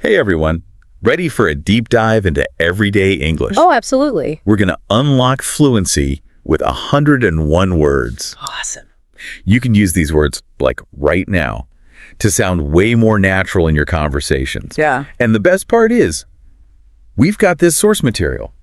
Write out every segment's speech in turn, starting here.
Hey everyone, ready for a deep dive into everyday English? Oh, absolutely. We're going to unlock fluency with 101 words. Awesome. You can use these words, like right now, to sound way more natural in your conversations. Yeah. And the best part is, we've got this source material.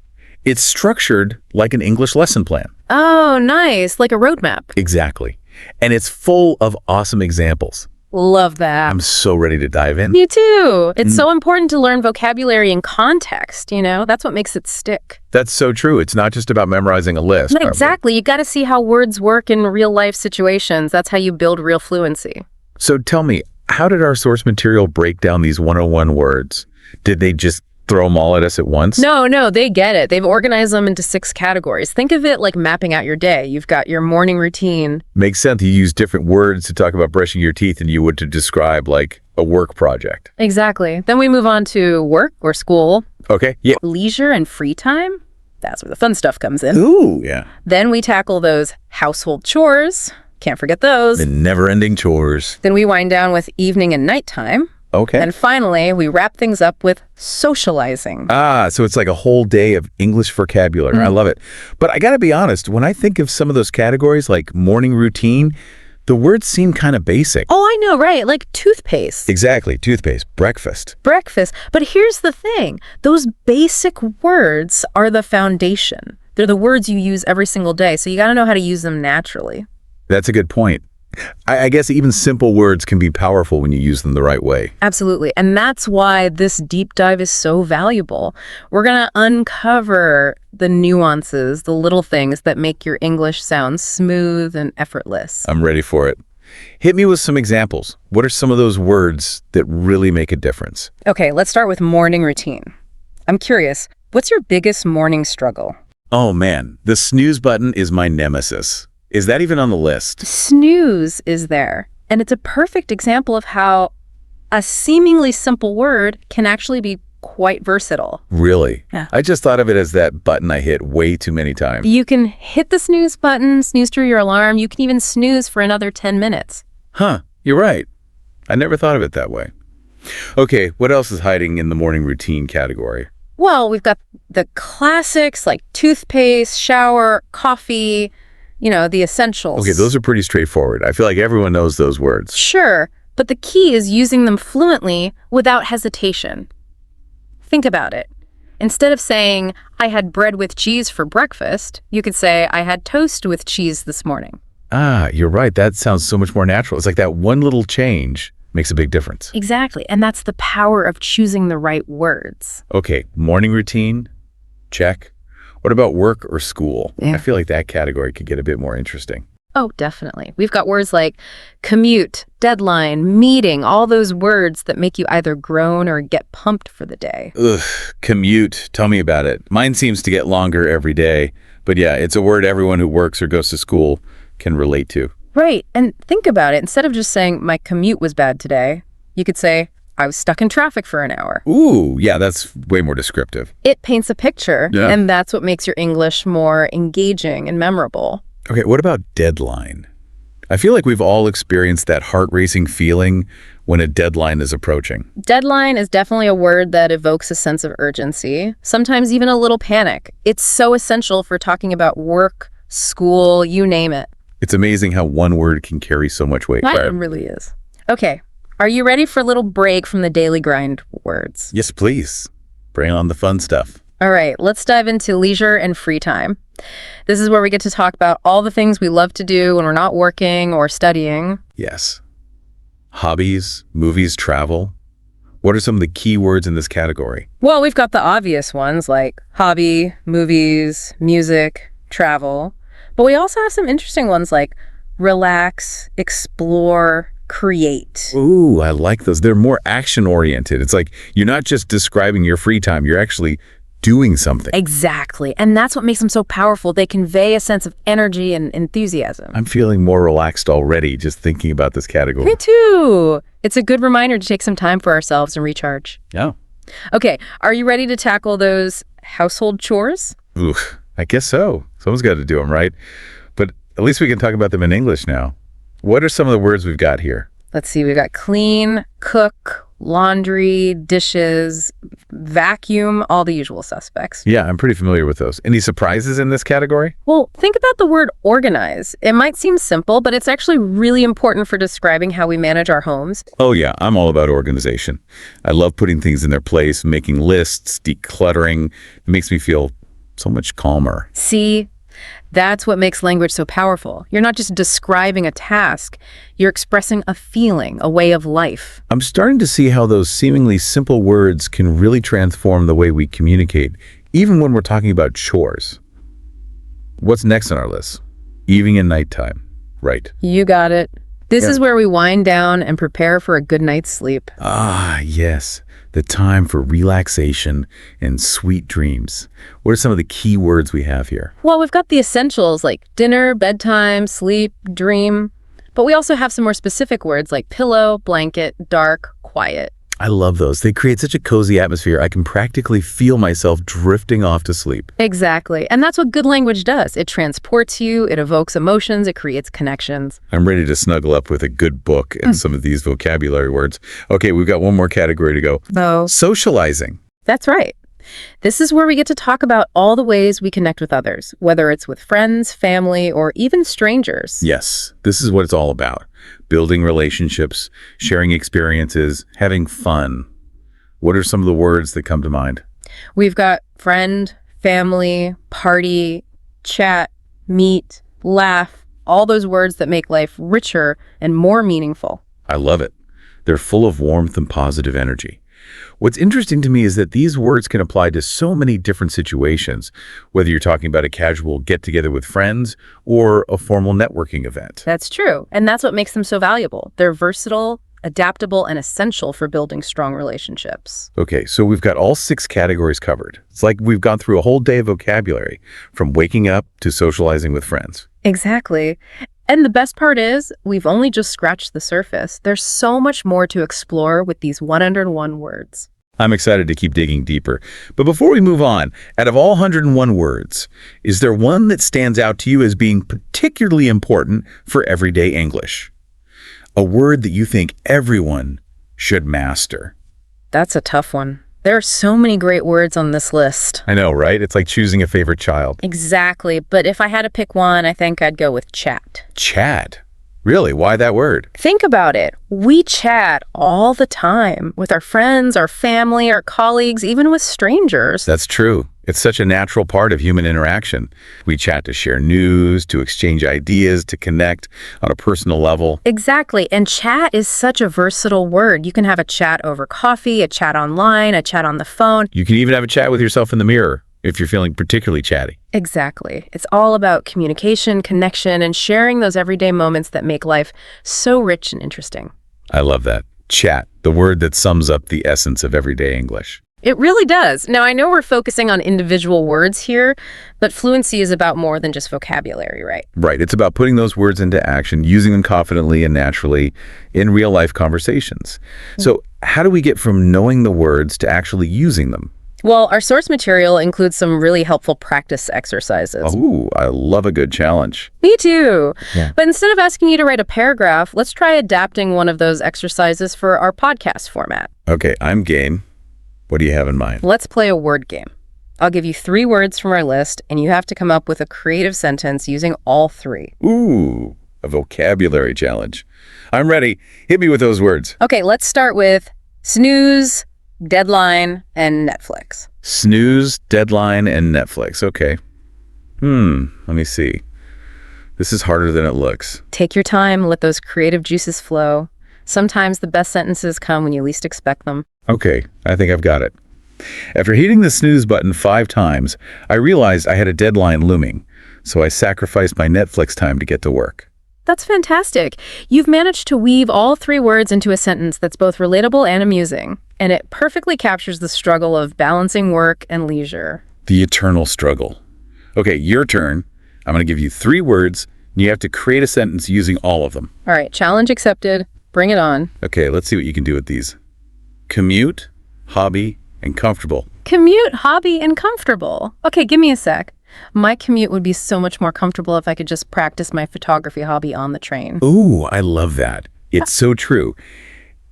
It's structured like an English lesson plan. Oh, nice. Like a roadmap. Exactly. And it's full of awesome examples. Love that. I'm so ready to dive in. Me too. It's so important to learn vocabulary in context, you know? That's what makes it stick. That's so true. It's not just about memorizing a list. No, exactly. You got to see how words work in real life situations. That's how you build real fluency. So tell me, how did our source material break down these 101 words? Did they just throw them all at us at once? No, they get it. They've organized them into 6 categories. Think of it like mapping out your day. You've got your morning routine. Makes sense. You use different words to talk about brushing your teeth than you would to describe like a work project. Exactly. Then we move on to work or school. Okay, yeah. Leisure and free time. That's where the fun stuff comes in. Ooh, yeah. Then we tackle those household chores. Can't forget those. The never-ending chores. Then we wind down with evening and nighttime. Okay. And finally, we wrap things up with socializing. Ah, so it's like a whole day of English vocabulary. I love it. But I got to be honest, when I think of some of those categories like morning routine, the words seem kind of basic. Oh, I know, right? Like toothpaste. Exactly. Toothpaste, breakfast. Breakfast. But here's the thing. Those basic words are the foundation. They're the words you use every single day, so you got to know how to use them naturally. That's a good point. I guess even simple words can be powerful when you use them the right way. Absolutely. And that's why this deep dive is so valuable. We're going to uncover the nuances, the little things that make your English sound smooth and effortless. I'm ready for it. Hit me with some examples. What are some of those words that really make a difference? Okay, let's start with morning routine. I'm curious, what's your biggest morning struggle? Oh man, the snooze button is my nemesis. Is that even on the list? Snooze is there. And it's a perfect example of how a seemingly simple word can actually be quite versatile. Really? Yeah. I just thought of it as that button I hit way too many times. You can hit the snooze button, snooze through your alarm. You can even snooze for another 10 minutes. Huh, you're right. I never thought of it that way. Okay, what else is hiding in the morning routine category? Well, we've got the classics like toothpaste, shower, coffee, you know, the essentials. Okay, those are pretty straightforward. I feel like everyone knows those words. Sure, but the key is using them fluently without hesitation. Think about it. Instead of saying, I had bread with cheese for breakfast, you could say, I had toast with cheese this morning. Ah, you're right. That sounds so much more natural. It's like that one little change makes a big difference. Exactly, and that's the power of choosing the right words. Okay, morning routine, check. What about work or school? Yeah. I feel like that category could get a bit more interesting. Oh, definitely. We've got words like commute, deadline, meeting, all those words that make you either groan or get pumped for the day. Ugh, commute. Tell me about it. Mine seems to get longer every day. But yeah, it's a word everyone who works or goes to school can relate to. Right. And think about it. Instead of just saying, my commute was bad today, you could say, I was stuck in traffic for an hour. Ooh, yeah, that's way more descriptive. It paints a picture, Yeah. and that's what makes your English more engaging and memorable. Okay, what about deadline? I feel like we've all experienced that heart-racing feeling when a deadline is approaching. Deadline is definitely a word that evokes a sense of urgency, sometimes even a little panic. It's so essential for talking about work, school, you name it. It's amazing how one word can carry so much weight. It really is. Okay, are you ready for a little break from the daily grind words? Yes, please. Bring on the fun stuff. All right, let's dive into leisure and free time. This is where we get to talk about all the things we love to do when we're not working or studying. Yes. Hobbies, movies, travel. What are some of the key words in this category? Well, we've got the obvious ones like hobby, movies, music, travel. But we also have some interesting ones like relax, explore, create. Ooh, I like those. They're more action-oriented. It's like you're not just describing your free time, you're actually doing something. Exactly. And that's what makes them so powerful. They convey a sense of energy and enthusiasm. I'm feeling more relaxed already just thinking about this category. Me too. It's a good reminder to take some time for ourselves and recharge. Yeah. Okay, are you ready to tackle those household chores? Ooh, I guess so. Someone's got to do them, right? But at least we can talk about them in English now. What are some of the words we've got here? Let's see, we've got clean, cook, Laundry, dishes, vacuum, all the usual suspects. Yeah, I'm pretty familiar with those. Any surprises in this category? Well, think about the word organize. It might seem simple, but it's actually really important for describing how we manage our homes. Oh yeah, I'm all about organization. I love putting things in their place, making lists, decluttering. It makes me feel so much calmer. See, that's what makes language so powerful. You're not just describing a task, you're expressing a feeling, a way of life. I'm starting to see how those seemingly simple words can really transform the way we communicate, even when we're talking about chores. What's next on our list? Evening and nighttime. Right. You got it. This is where we wind down and prepare for a good night's sleep. Ah, yes. The time for relaxation and sweet dreams. What are some of the key words we have here? Well, we've got the essentials like dinner, bedtime, sleep, dream. But we also have some more specific words like pillow, blanket, dark, quiet. I love those. They create such a cozy atmosphere. I can practically feel myself drifting off to sleep. Exactly. And that's what good language does. It transports you, it evokes emotions, it creates connections. I'm ready to snuggle up with a good book and some of these vocabulary words. Okay, we've got one more category to go. Oh, Socializing. that's right. This is where we get to talk about all the ways we connect with others, whether it's with friends, family, or even strangers. Yes, this is what it's all about. Building relationships, sharing experiences, having fun. What are some of the words that come to mind? We've got friend, family, party, chat, meet, laugh, all those words that make life richer and more meaningful. I love it. They're full of warmth and positive energy. What's interesting to me is that these words can apply to so many different situations, whether you're talking about a casual get-together with friends or a formal networking event. That's true. And that's what makes them so valuable. They're versatile, adaptable, and essential for building strong relationships. Okay, so we've got all 6 categories covered. It's like we've gone through a whole day of vocabulary, from waking up to socializing with friends. Exactly. And the best part is, we've only just scratched the surface. There's so much more to explore with these 101 words. I'm excited to keep digging deeper. But before we move on, out of all 101 words, is there one that stands out to you as being particularly important for everyday English? A word that you think everyone should master? That's a tough one. There are so many great words on this list. I know, right? It's like choosing a favorite child. Exactly. But if I had to pick one, I think I'd go with chat. Chat? Really? Why that word? Think about it. We chat all the time with our friends, our family, our colleagues, even with strangers. That's true. It's such a natural part of human interaction. We chat to share news, to exchange ideas, to connect on a personal level. Exactly. And chat is such a versatile word. You can have a chat over coffee, a chat online, a chat on the phone. You can even have a chat with yourself in the mirror if you're feeling particularly chatty. Exactly. It's all about communication, connection, and sharing those everyday moments that make life so rich and interesting. I love that. Chat, the word that sums up the essence of everyday English. It really does. Now, I know we're focusing on individual words here, but fluency is about more than just vocabulary, right? Right. It's about putting those words into action, using them confidently and naturally in real-life conversations. So how do we get from knowing the words to actually using them? Well, our source material includes some really helpful practice exercises. Ooh, I love a good challenge. Me too. Yeah. But instead of asking you to write a paragraph, let's try adapting one of those exercises for our podcast format. Okay, I'm game. What do you have in mind? Let's play a word game. I'll give you 3 words from our list, and you have to come up with a creative sentence using all 3. Ooh, a vocabulary challenge. I'm ready. Hit me with those words. Okay, let's start with snooze, deadline, and Netflix. Snooze, deadline, and Netflix. Okay. Let me see. This is harder than it looks. Take your time, let those creative juices flow. Sometimes the best sentences come when you least expect them. Okay, I think I've got it. After hitting the snooze button 5 times, I realized I had a deadline looming, so I sacrificed my Netflix time to get to work. That's fantastic. You've managed to weave all 3 words into a sentence that's both relatable and amusing, and it perfectly captures the struggle of balancing work and leisure. The eternal struggle. Okay, your turn. I'm going to give you 3 words, and you have to create a sentence using all of them. All right, challenge accepted. Bring it on. Okay, let's see what you can do with these. Commute, hobby, and comfortable. Commute, hobby, and comfortable. Okay, give me a sec. My commute would be so much more comfortable if I could just practice my photography hobby on the train. Ooh, I love that. It's so true.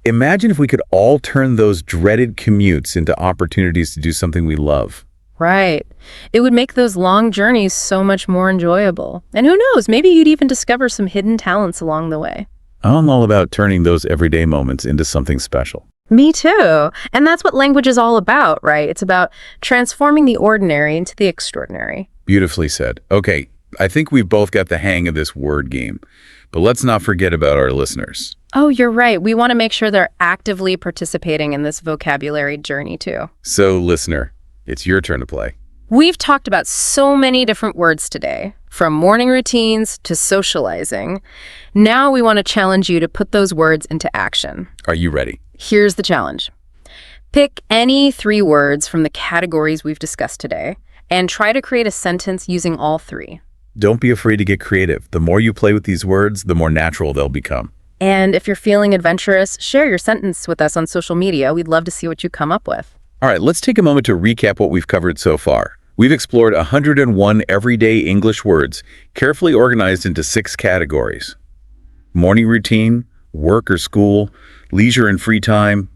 Imagine if we could all turn those dreaded commutes into opportunities to do something we love. Right. It would make those long journeys so much more enjoyable. And who knows, maybe you'd even discover some hidden talents along the way. I'm all about turning those everyday moments into something special. Me too. And that's what language is all about, right? It's about transforming the ordinary into the extraordinary. Beautifully said. Okay, I think we've both got the hang of this word game, but let's not forget about our listeners. Oh, you're right. We want to make sure they're actively participating in this vocabulary journey too. So, listener, it's your turn to play. We've talked about so many different words today, from morning routines to socializing. Now we want to challenge you to put those words into action. Are you ready? Here's the challenge. Pick any 3 words from the categories we've discussed today and try to create a sentence using all 3. Don't be afraid to get creative. The more you play with these words, the more natural they'll become. And if you're feeling adventurous, share your sentence with us on social media. We'd love to see what you come up with. All right, let's take a moment to recap what we've covered so far. We've explored 101 everyday English words, carefully organized into 6 categories: morning routine, work or school, leisure and free time,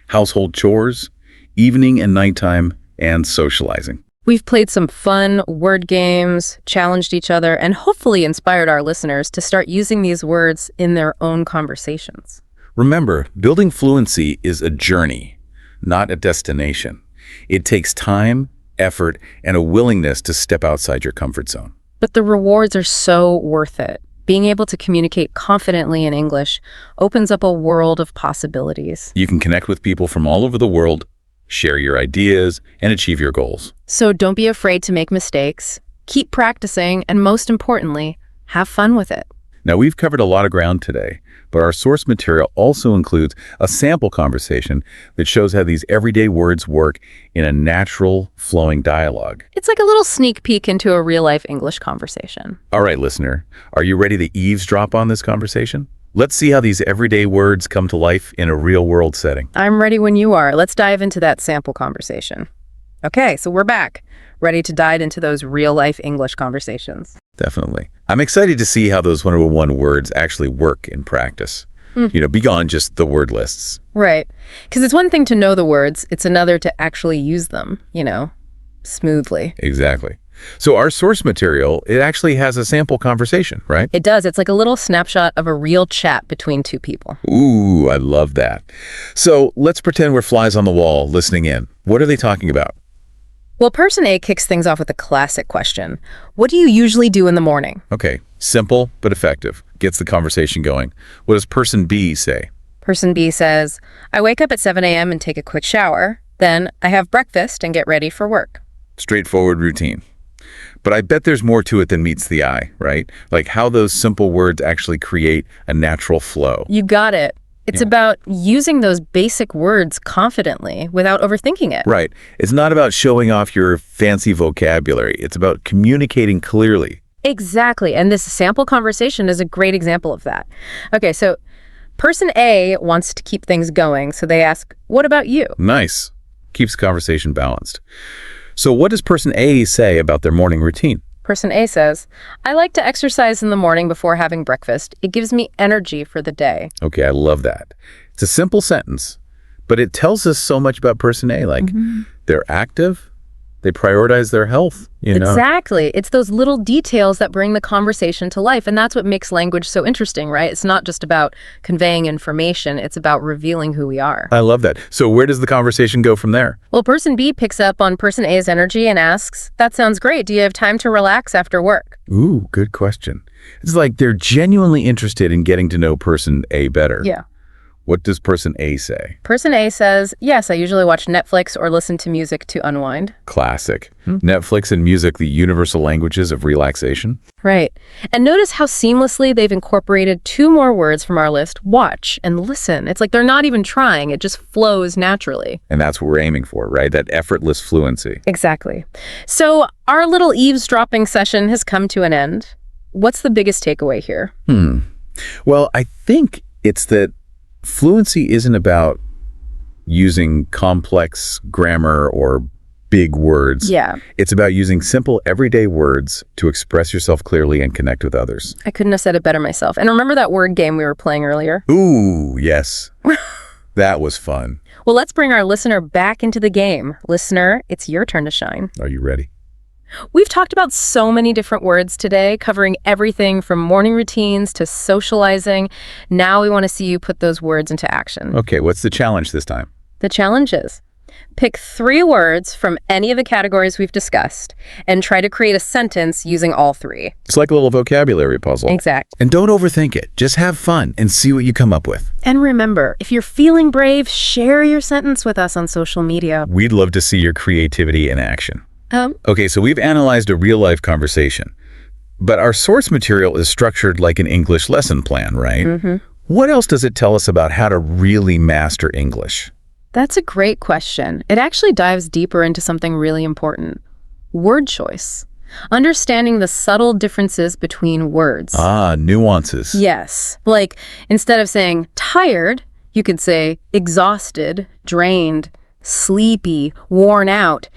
household chores, evening and nighttime, and socializing. We've played some fun word games, challenged each other, and hopefully inspired our listeners to start using these words in their own conversations. Remember, building fluency is a journey, not a destination. It takes time, effort, and a willingness to step outside your comfort zone. But the rewards are so worth it. Being able to communicate confidently in English opens up a world of possibilities. You can connect with people from all over the world, share your ideas, and achieve your goals. So don't be afraid to make mistakes, keep practicing, and most importantly, have fun with it. Now, we've covered a lot of ground today, but our source material also includes a sample conversation that shows how these everyday words work in a natural, flowing dialogue. It's like a little sneak peek into a real-life English conversation. All right, listener, are you ready to eavesdrop on this conversation? Let's see how these everyday words come to life in a real-world setting. I'm ready when you are. Let's dive into that sample conversation. Okay, so we're back, ready to dive into those real-life English conversations. Definitely. I'm excited to see how those 101 words actually work in practice. Beyond just the word lists. Right. Because it's one thing to know the words, it's another to actually use them, smoothly. Exactly. So our source material, it actually has a sample conversation, right? It does. It's like a little snapshot of a real chat between 2 people. Ooh, I love that. So let's pretend we're flies on the wall listening in. What are they talking about? Well, person A kicks things off with a classic question. What do you usually do in the morning? Okay, simple but effective. Gets the conversation going. What does person B say? Person B says, I wake up at 7 a.m. and take a quick shower. Then I have breakfast and get ready for work. Straightforward routine. But I bet there's more to it than meets the eye, right? Like how those simple words actually create a natural flow. You got it. It's about using those basic words confidently without overthinking it. Right. It's not about showing off your fancy vocabulary. It's about communicating clearly. Exactly. And this sample conversation is a great example of that. Okay, so person A wants to keep things going, so they ask, what about you? Nice. Keeps the conversation balanced. So what does person A say about their morning routine? Person A says, I like to exercise in the morning before having breakfast. It gives me energy for the day. Okay, I love that. It's a simple sentence, but it tells us so much about person A. Like, they're active, they prioritize their health, Exactly. It's those little details that bring the conversation to life, and that's what makes language so interesting, right? It's not just about conveying information, it's about revealing who we are. I love that. So where does the conversation go from there? Well, person B picks up on person A's energy and asks, that sounds great. Do you have time to relax after work? Ooh, good question. It's like they're genuinely interested in getting to know person A better. Yeah. What does person A say? Person A says, yes, I usually watch Netflix or listen to music to unwind. Classic. Netflix and music, the universal languages of relaxation. Right. And notice how seamlessly they've incorporated 2 more words from our list, watch and listen. It's like they're not even trying. It just flows naturally. And that's what we're aiming for, right? That effortless fluency. Exactly. So our little eavesdropping session has come to an end. What's the biggest takeaway here? Well, I think it's that fluency isn't about using complex grammar or big words. Yeah. It's about using simple everyday words to express yourself clearly and connect with others. I couldn't have said it better myself. And remember that word game we were playing earlier? Ooh, yes. That was fun. Well, let's bring our listener back into the game. Listener, it's your turn to shine. Are you ready? We've talked about so many different words today, covering everything from morning routines to socializing. Now we want to see you put those words into action. Okay, what's the challenge this time? The challenge is pick 3 words from any of the categories we've discussed and try to create a sentence using all 3. It's like a little vocabulary puzzle. Exact. And don't overthink it. Just have fun and see what you come up with. And remember, if you're feeling brave, share your sentence with us on social media. We'd love to see your creativity in action. Okay, so we've analyzed a real-life conversation, but our source material is structured like an English lesson plan, right? Mm-hmm. What else does it tell us about how to really master English? That's a great question. It actually dives deeper into something really important. Word choice. Understanding the subtle differences between words. Ah, nuances. Yes. Like, instead of saying tired, you could say exhausted, drained, sleepy, worn out.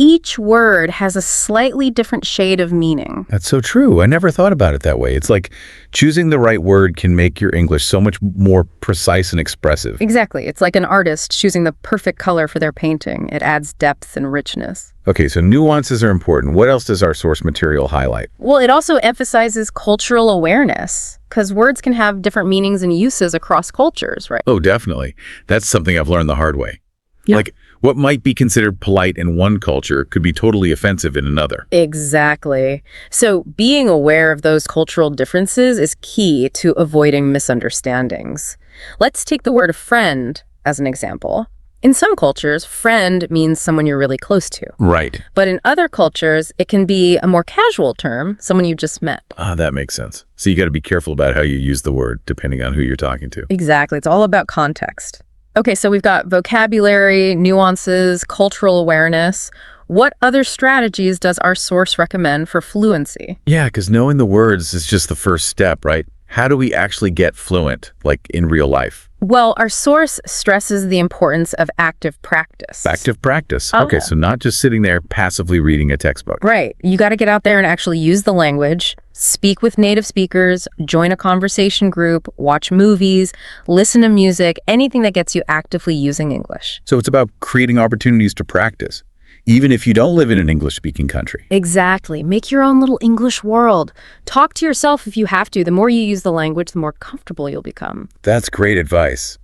Each word has a slightly different shade of meaning. That's so true. I never thought about it that way. It's like choosing the right word can make your English so much more precise and expressive. Exactly. It's like an artist choosing the perfect color for their painting. It adds depth and richness. Okay, so nuances are important. What else does our source material highlight? Well, it also emphasizes cultural awareness, because words can have different meanings and uses across cultures, right? Oh, definitely. That's something I've learned the hard way. Yeah. Like, what might be considered polite in one culture could be totally offensive in another. Exactly. So being aware of those cultural differences is key to avoiding misunderstandings. Let's take the word friend as an example. In some cultures, friend means someone you're really close to. Right. But in other cultures, it can be a more casual term, someone you just met. Ah, that makes sense. So you got to be careful about how you use the word, depending on who you're talking to. Exactly. It's all about context. Okay, so we've got vocabulary, nuances, cultural awareness. What other strategies does our source recommend for fluency? Yeah, because knowing the words is just the first step, right? How do we actually get fluent, like in real life? Well, our source stresses the importance of active practice. Active practice. Oh. Okay, so not just sitting there passively reading a textbook. Right. You got to get out there and actually use the language, speak with native speakers, join a conversation group, watch movies, listen to music, anything that gets you actively using English. So it's about creating opportunities to practice, even if you don't live in an English-speaking country. Exactly. Make your own little English world. Talk to yourself if you have to. The more you use the language, the more comfortable you'll become. That's great advice.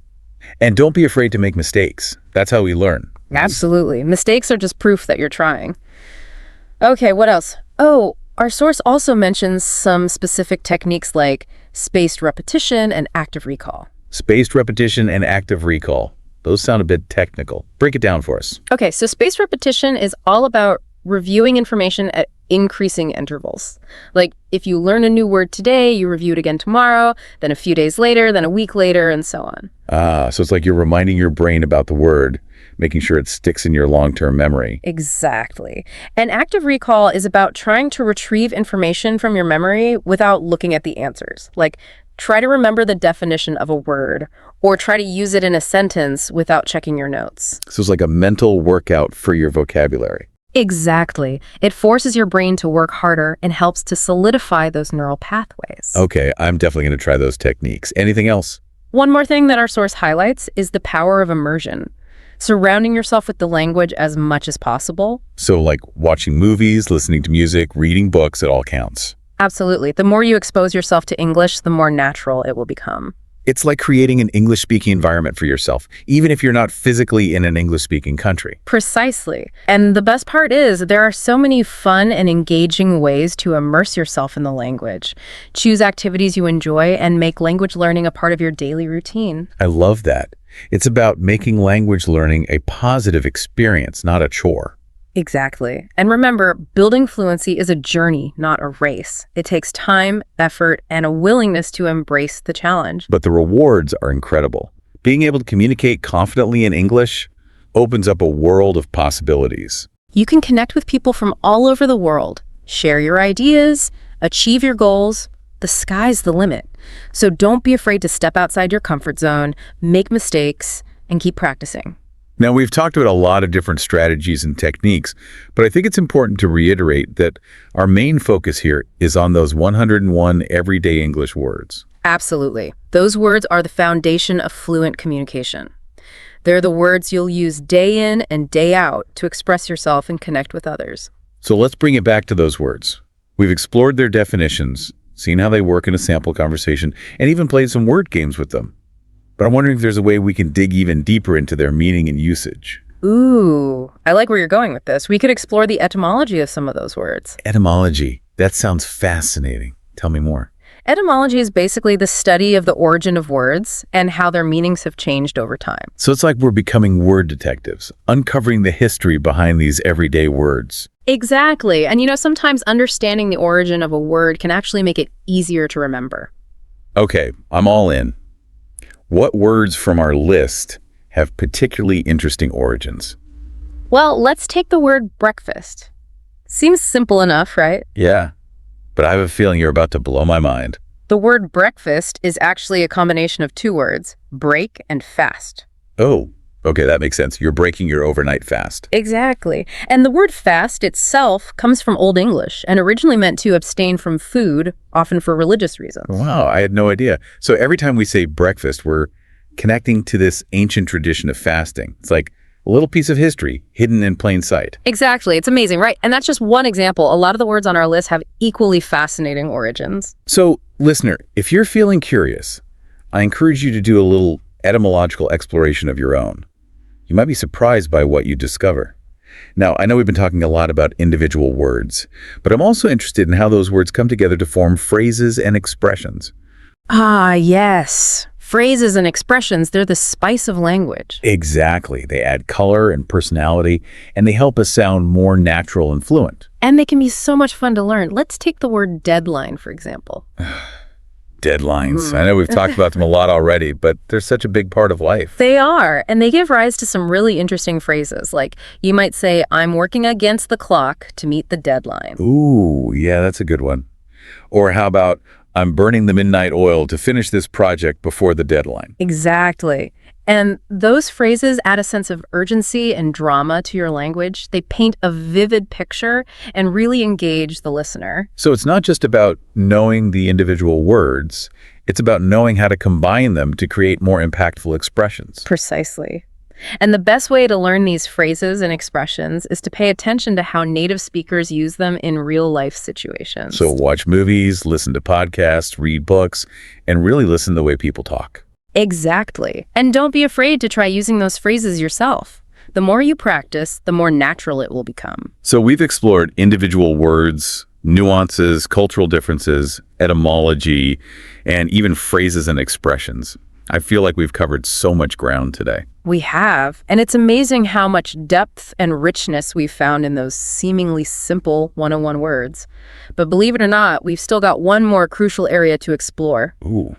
And don't be afraid to make mistakes. That's how we learn. Absolutely. Mistakes are just proof that you're trying. Okay, what else? Oh, our source also mentions some specific techniques like spaced repetition and active recall. Spaced repetition and active recall. Those sound a bit technical. Break it down for us. Okay, so spaced repetition is all about reviewing information at increasing intervals. Like, if you learn a new word today, you review it again tomorrow, then a few days later, then a week later, and so on. Ah, so it's like you're reminding your brain about the word, making sure it sticks in your long-term memory. Exactly. And active recall is about trying to retrieve information from your memory without looking at the answers. Like, try to remember the definition of a word, or try to use it in a sentence without checking your notes. So it's like a mental workout for your vocabulary. Exactly. It forces your brain to work harder and helps to solidify those neural pathways. Okay, I'm definitely going to try those techniques. Anything else? One more thing that our source highlights is the power of immersion. Surrounding yourself with the language as much as possible. So like watching movies, listening to music, reading books, it all counts. Absolutely. The more you expose yourself to English, the more natural it will become. It's like creating an English-speaking environment for yourself, even if you're not physically in an English-speaking country. Precisely. And the best part is there are so many fun and engaging ways to immerse yourself in the language. Choose activities you enjoy and make language learning a part of your daily routine. I love that. It's about making language learning a positive experience, not a chore. Exactly. And remember, building fluency is a journey, not a race. It takes time, effort, and a willingness to embrace the challenge. But the rewards are incredible. Being able to communicate confidently in English opens up a world of possibilities. You can connect with people from all over the world, share your ideas, achieve your goals. The sky's the limit. So don't be afraid to step outside your comfort zone, make mistakes, and keep practicing. Now, we've talked about a lot of different strategies and techniques, but I think it's important to reiterate that our main focus here is on those 101 everyday English words. Absolutely. Those words are the foundation of fluent communication. They're the words you'll use day in and day out to express yourself and connect with others. So let's bring it back to those words. We've explored their definitions, seen how they work in a sample conversation, and even played some word games with them. But I'm wondering if there's a way we can dig even deeper into their meaning and usage. Ooh, I like where you're going with this. We could explore the etymology of some of those words. Etymology. That sounds fascinating. Tell me more. Etymology is basically the study of the origin of words and how their meanings have changed over time. So it's like we're becoming word detectives, uncovering the history behind these everyday words. Exactly. And sometimes understanding the origin of a word can actually make it easier to remember. Okay, I'm all in. What words from our list have particularly interesting origins? Well, let's take the word breakfast. Seems simple enough, right? Yeah, but I have a feeling you're about to blow my mind. The word breakfast is actually a combination of two words, break and fast. Oh, okay, that makes sense. You're breaking your overnight fast. Exactly. And the word fast itself comes from Old English and originally meant to abstain from food, often for religious reasons. Wow, I had no idea. So every time we say breakfast, we're connecting to this ancient tradition of fasting. It's like a little piece of history hidden in plain sight. Exactly. It's amazing, right? And that's just one example. A lot of the words on our list have equally fascinating origins. So, listener, if you're feeling curious, I encourage you to do a little etymological exploration of your own. You might be surprised by what you discover. Now, I know we've been talking a lot about individual words, but I'm also interested in how those words come together to form phrases and expressions. Ah, yes. Phrases and expressions, they're the spice of language. Exactly. They add color and personality, and they help us sound more natural and fluent. And they can be so much fun to learn. Let's take the word deadline, for example. Deadlines. I know we've talked about them a lot already, but they're such a big part of life. They are, and they give rise to some really interesting phrases. Like, you might say, I'm working against the clock to meet the deadline. Ooh, yeah, that's a good one. Or how about, I'm burning the midnight oil to finish this project before the deadline. Exactly. And those phrases add a sense of urgency and drama to your language. They paint a vivid picture and really engage the listener. So it's not just about knowing the individual words, it's about knowing how to combine them to create more impactful expressions. Precisely. And the best way to learn these phrases and expressions is to pay attention to how native speakers use them in real-life situations. So watch movies, listen to podcasts, read books, and really listen to the way people talk. Exactly. And don't be afraid to try using those phrases yourself. The more you practice, the more natural it will become. So we've explored individual words, nuances, cultural differences, etymology, and even phrases and expressions. I feel like we've covered so much ground today. We have, and it's amazing how much depth and richness we've found in those seemingly simple 101 words. But believe it or not, we've still got one more crucial area to explore. Ooh,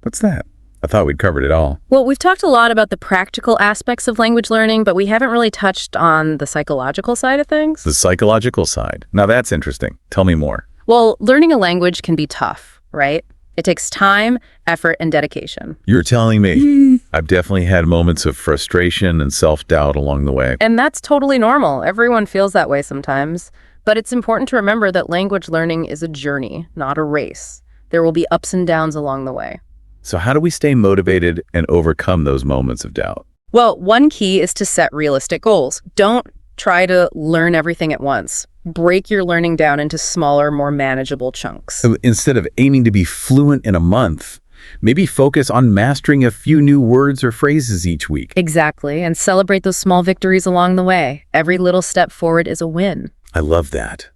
what's that? I thought we'd covered it all. Well, we've talked a lot about the practical aspects of language learning, but we haven't really touched on the psychological side of things. The psychological side. Now that's interesting. Tell me more. Well, learning a language can be tough, right? It takes time, effort, and dedication. You're telling me. I've definitely had moments of frustration and self-doubt along the way. And that's totally normal. Everyone feels that way sometimes. But it's important to remember that language learning is a journey, not a race. There will be ups and downs along the way. So how do we stay motivated and overcome those moments of doubt? Well, one key is to set realistic goals. Don't try to learn everything at once. Break your learning down into smaller, more manageable chunks. So instead of aiming to be fluent in a month, maybe focus on mastering a few new words or phrases each week. Exactly, and celebrate those small victories along the way. Every little step forward is a win. I love that.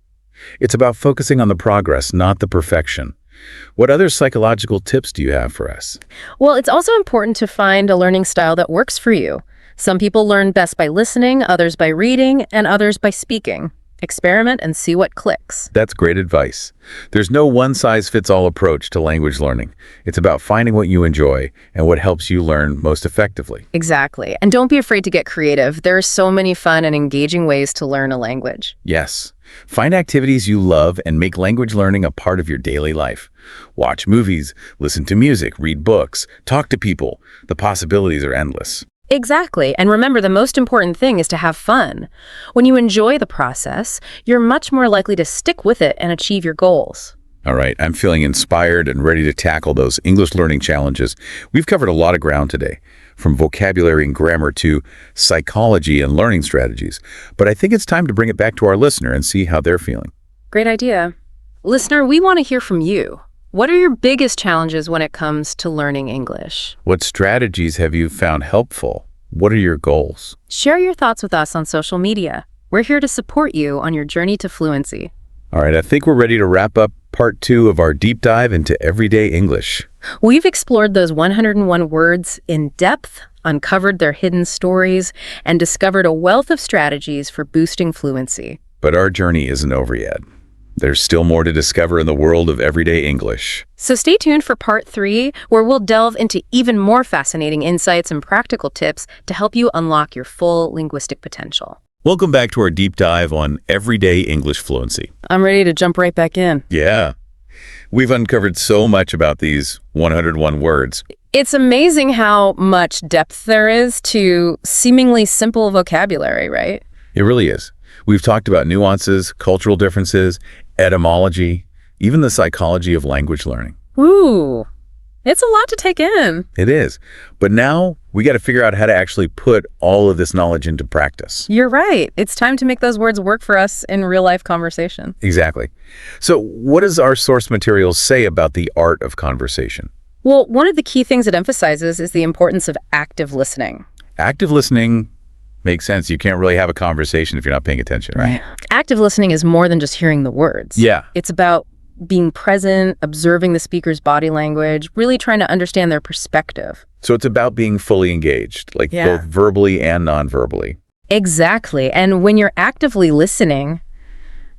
It's about focusing on the progress, not the perfection. What other psychological tips do you have for us? Well, it's also important to find a learning style that works for you. Some people learn best by listening, others by reading, and others by speaking. Experiment and see what clicks. That's great advice. There's no one-size-fits-all approach to language learning. It's about finding what you enjoy and what helps you learn most effectively. Exactly. And don't be afraid to get creative. There are so many fun and engaging ways to learn a language. Yes. Find activities you love and make language learning a part of your daily life. Watch movies, listen to music, read books, talk to people. The possibilities are endless. Exactly. And remember, the most important thing is to have fun. When you enjoy the process, you're much more likely to stick with it and achieve your goals. All right, I'm feeling inspired and ready to tackle those English learning challenges. We've covered a lot of ground today, from vocabulary and grammar to psychology and learning strategies. But I think it's time to bring it back to our listener and see how they're feeling. Great idea. Listener, we want to hear from you. What are your biggest challenges when it comes to learning English? What strategies have you found helpful? What are your goals? Share your thoughts with us on social media. We're here to support you on your journey to fluency. All right, I think we're ready to wrap up part 2 of our deep dive into everyday English. We've explored those 101 words in depth, uncovered their hidden stories, and discovered a wealth of strategies for boosting fluency. But our journey isn't over yet. There's still more to discover in the world of everyday English. So stay tuned for part 3, where we'll delve into even more fascinating insights and practical tips to help you unlock your full linguistic potential. Welcome back to our deep dive on everyday English fluency. I'm ready to jump right back in. Yeah. We've uncovered so much about these 101 words. It's amazing how much depth there is to seemingly simple vocabulary, right? It really is. We've talked about nuances, cultural differences, etymology, even the psychology of language learning. Ooh, it's a lot to take in. It is. But now we got to figure out how to actually put all of this knowledge into practice. You're right. It's time to make those words work for us in real-life conversation. Exactly. So what does our source material say about the art of conversation? Well, one of the key things it emphasizes is the importance of active listening. Active listening makes sense. You can't really have a conversation if you're not paying attention, right? Active listening is more than just hearing the words. Yeah. It's about being present, observing the speaker's body language, really trying to understand their perspective. So it's about being fully engaged, like both verbally and non-verbally. Exactly. And when you're actively listening,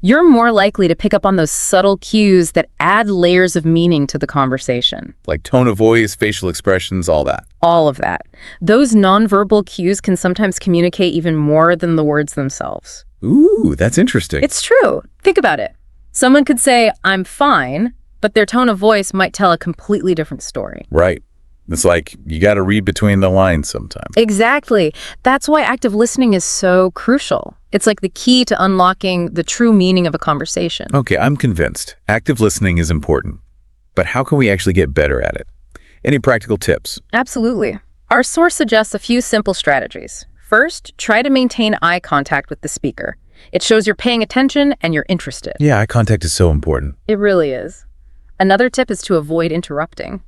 you're more likely to pick up on those subtle cues that add layers of meaning to the conversation. Like tone of voice, facial expressions, all that. All of that. Those nonverbal cues can sometimes communicate even more than the words themselves. Ooh, that's interesting. It's true. Think about it. Someone could say, "I'm fine," but their tone of voice might tell a completely different story. Right. It's like you got to read between the lines sometimes. Exactly. That's why active listening is so crucial. It's like the key to unlocking the true meaning of a conversation. Okay, I'm convinced. Active listening is important. But how can we actually get better at it? Any practical tips? Absolutely. Our source suggests a few simple strategies. First, try to maintain eye contact with the speaker. It shows you're paying attention and you're interested. Yeah, eye contact is so important. It really is. Another tip is to avoid interrupting.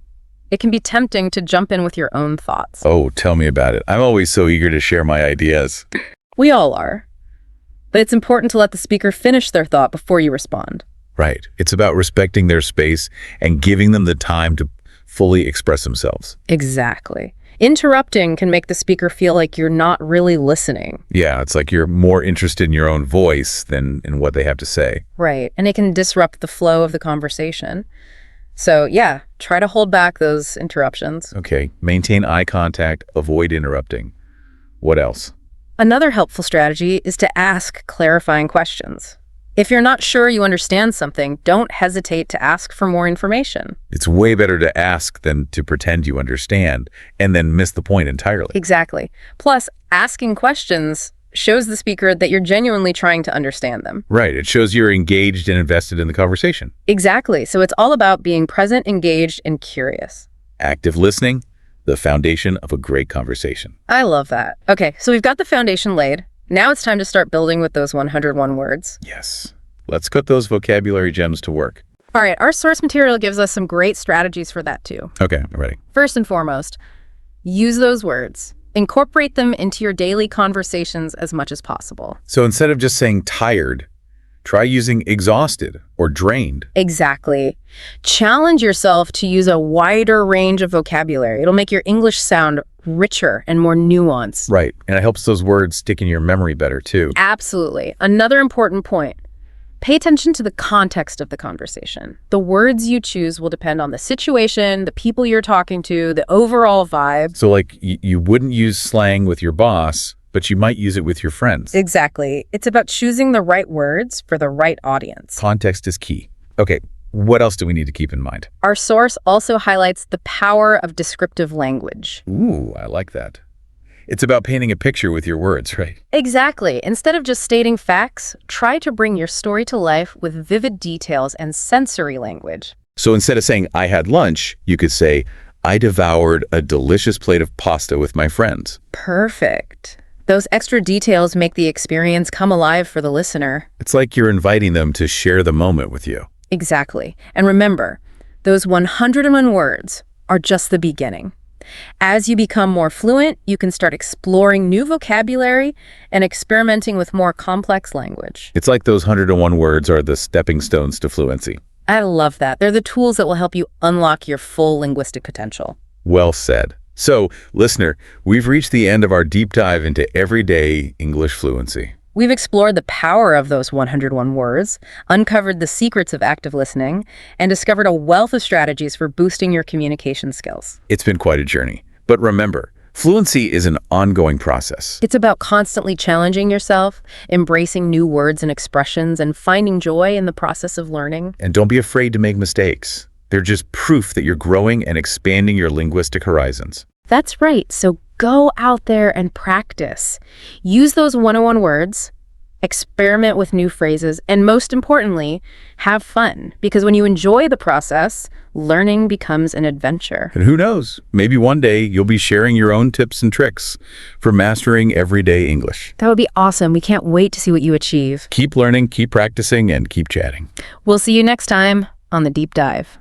It can be tempting to jump in with your own thoughts. Oh, tell me about it. I'm always so eager to share my ideas. We all are. But it's important to let the speaker finish their thought before you respond. Right. It's about respecting their space and giving them the time to fully express themselves. Exactly. Interrupting can make the speaker feel like you're not really listening. Yeah, it's like you're more interested in your own voice than in what they have to say. Right. And it can disrupt the flow of the conversation. So yeah, try to hold back those interruptions. Okay. Maintain eye contact, avoid interrupting. What else? Another helpful strategy is to ask clarifying questions. If you're not sure you understand something, don't hesitate to ask for more information. It's way better to ask than to pretend you understand and then miss the point entirely. Exactly. Plus, asking questions shows the speaker that you're genuinely trying to understand them. Right. It shows you're engaged and invested in the conversation. Exactly. So it's all about being present, engaged, and curious. Active listening, the foundation of a great conversation. I love that. Okay, so we've got the foundation laid. Now it's time to start building with those 101 words. Yes. Let's put those vocabulary gems to work. All right, our source material gives us some great strategies for that too. Okay, I'm ready. First and foremost, use those words. Incorporate them into your daily conversations as much as possible. So instead of just saying tired, try using exhausted or drained. Exactly. Challenge yourself to use a wider range of vocabulary. It'll make your English sound richer and more nuanced. Right. And it helps those words stick in your memory better too. Absolutely. Another important point. Pay attention to the context of the conversation. The words you choose will depend on the situation, the people you're talking to, the overall vibe. So like you wouldn't use slang with your boss, but you might use it with your friends. Exactly. It's about choosing the right words for the right audience. Context is key. Okay, what else do we need to keep in mind? Our source also highlights the power of descriptive language. Ooh, I like that. It's about painting a picture with your words, right? Exactly. Instead of just stating facts, try to bring your story to life with vivid details and sensory language. So instead of saying, I had lunch, you could say, I devoured a delicious plate of pasta with my friends. Perfect. Those extra details make the experience come alive for the listener. It's like you're inviting them to share the moment with you. Exactly. And remember, those 101 words are just the beginning. As you become more fluent, you can start exploring new vocabulary and experimenting with more complex language. It's like those 101 words are the stepping stones to fluency. I love that. They're the tools that will help you unlock your full linguistic potential. Well said. So, listener, we've reached the end of our deep dive into everyday English fluency. We've explored the power of those 101 words, uncovered the secrets of active listening, and discovered a wealth of strategies for boosting your communication skills. It's been quite a journey. But remember, fluency is an ongoing process. It's about constantly challenging yourself, embracing new words and expressions, and finding joy in the process of learning. And don't be afraid to make mistakes. They're just proof that you're growing and expanding your linguistic horizons. That's right. So go out there and practice. Use those 101 words, experiment with new phrases, and most importantly, have fun. Because when you enjoy the process, learning becomes an adventure. And who knows, maybe one day you'll be sharing your own tips and tricks for mastering everyday English. That would be awesome. We can't wait to see what you achieve. Keep learning, keep practicing, and keep chatting. We'll see you next time on The Deep Dive.